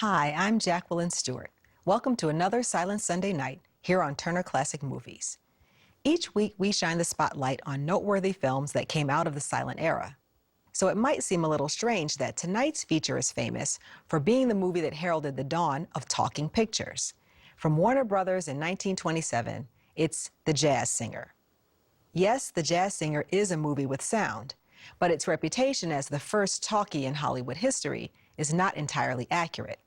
Hi, I'm Jacqueline Stewart. Welcome to another Silent Sunday night here on Turner Classic Movies. Each week we shine the spotlight on noteworthy films that came out of the silent era. So it might seem a little strange that tonight's feature is famous for being the movie that heralded the dawn of talking pictures. From Warner Brothers in 1927, it's The Jazz Singer. Yes, The Jazz Singer is a movie with sound, but its reputation as the first talkie in Hollywood history is not entirely accurate.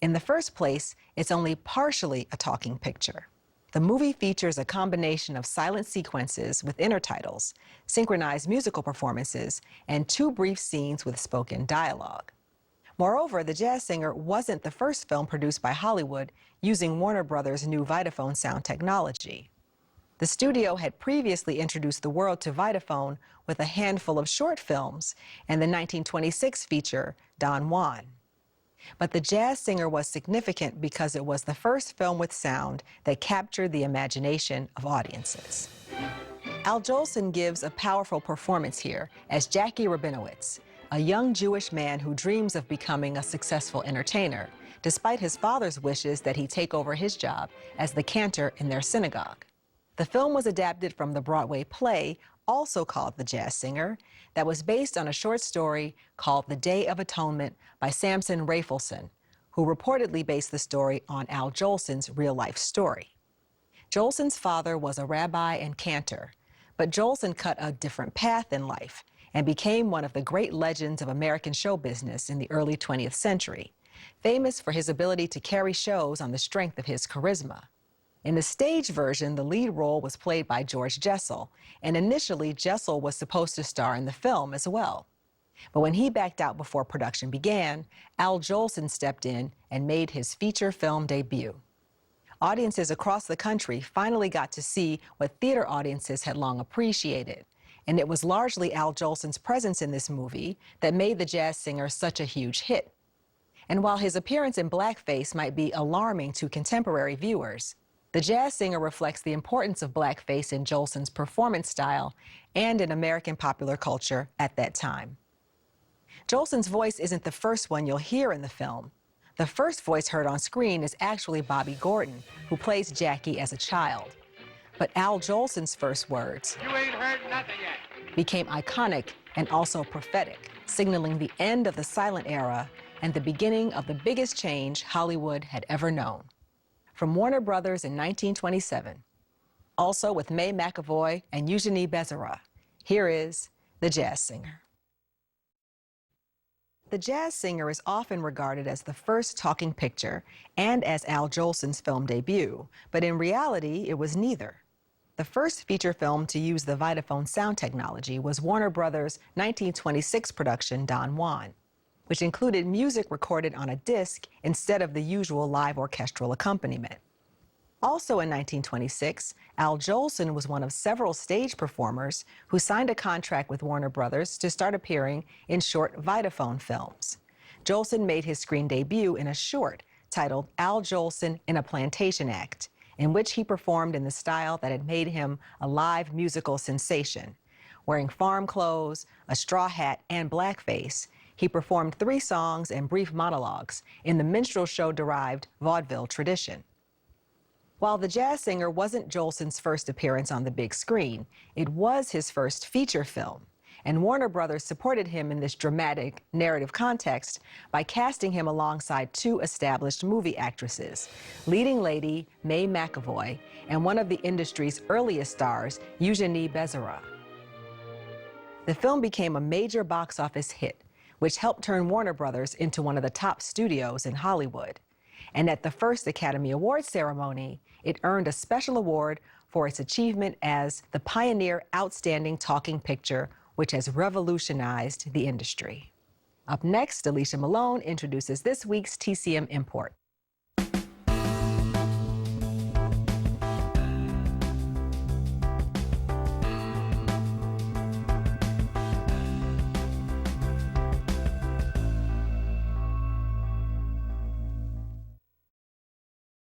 In the first place, it's only partially a talking picture. The movie features a combination of silent sequences with intertitles, synchronized musical performances, and 2 brief scenes with spoken dialogue. Moreover, The Jazz Singer wasn't the first film produced by Hollywood using Warner Brothers' new Vitaphone sound technology. The studio had previously introduced the world to Vitaphone with a handful of short films and the 1926 feature Don Juan. But The Jazz Singer was significant because it was the first film with sound that captured the imagination of audiences. Al Jolson gives a powerful performance here as Jackie Rabinowitz, a young Jewish man who dreams of becoming a successful entertainer, despite his father's wishes that he take over his job as the cantor in their synagogue. The film was adapted from the Broadway play, also called The Jazz Singer, that was based on a short story called The Day of Atonement by Samson Raphaelson, who reportedly based the story on Al Jolson's real-life story. Jolson's father was a rabbi and cantor, but Jolson cut a different path in life and became one of the great legends of American show business in the early 20th century, famous for his ability to carry shows on the strength of his charisma. In the stage version, the lead role was played by George Jessel, and initially Jessel was supposed to star in the film as well. But when he backed out before production began, Al Jolson stepped in and made his feature film debut. Audiences across the country finally got to see what theater audiences had long appreciated, and it was largely Al Jolson's presence in this movie that made The Jazz Singer such a huge hit. And while his appearance in blackface might be alarming to contemporary viewers, The Jazz Singer reflects the importance of blackface in Jolson's performance style and in American popular culture at that time. Jolson's voice isn't the first one you'll hear in the film. The first voice heard on screen is actually Bobby Gordon, who plays Jackie as a child. But Al Jolson's first words "You ain't heard nothing yet" became iconic and also prophetic, signaling the end of the silent era and the beginning of the biggest change Hollywood had ever known. From Warner Brothers in 1927, also with May McAvoy and Eugenie Becerra, here is The Jazz Singer. The Jazz Singer is often regarded as the first talking picture and as Al Jolson's film debut, but in reality, it was neither. The first feature film to use the Vitaphone sound technology was Warner Brothers' 1926 production Don Juan, which included music recorded on a disc instead of the usual live orchestral accompaniment. Also in 1926, Al Jolson was one of several stage performers who signed a contract with Warner Brothers to start appearing in short Vitaphone films. Jolson made his screen debut in a short titled Al Jolson in a Plantation Act, in which he performed in the style that had made him a live musical sensation. Wearing farm clothes, a straw hat, and blackface, he performed 3 songs and brief monologues in the minstrel show-derived vaudeville tradition. While The Jazz Singer wasn't Jolson's first appearance on the big screen, it was his first feature film, and Warner Brothers supported him in this dramatic narrative context by casting him alongside 2 established movie actresses, leading lady May McAvoy and one of the industry's earliest stars, Eugenie Becerra. The film became a major box office hit, which helped turn Warner Brothers into one of the top studios in Hollywood. And at the first Academy Awards ceremony, it earned a special award for its achievement as the pioneer outstanding talking picture, which has revolutionized the industry. Up next, Alicia Malone introduces this week's TCM import.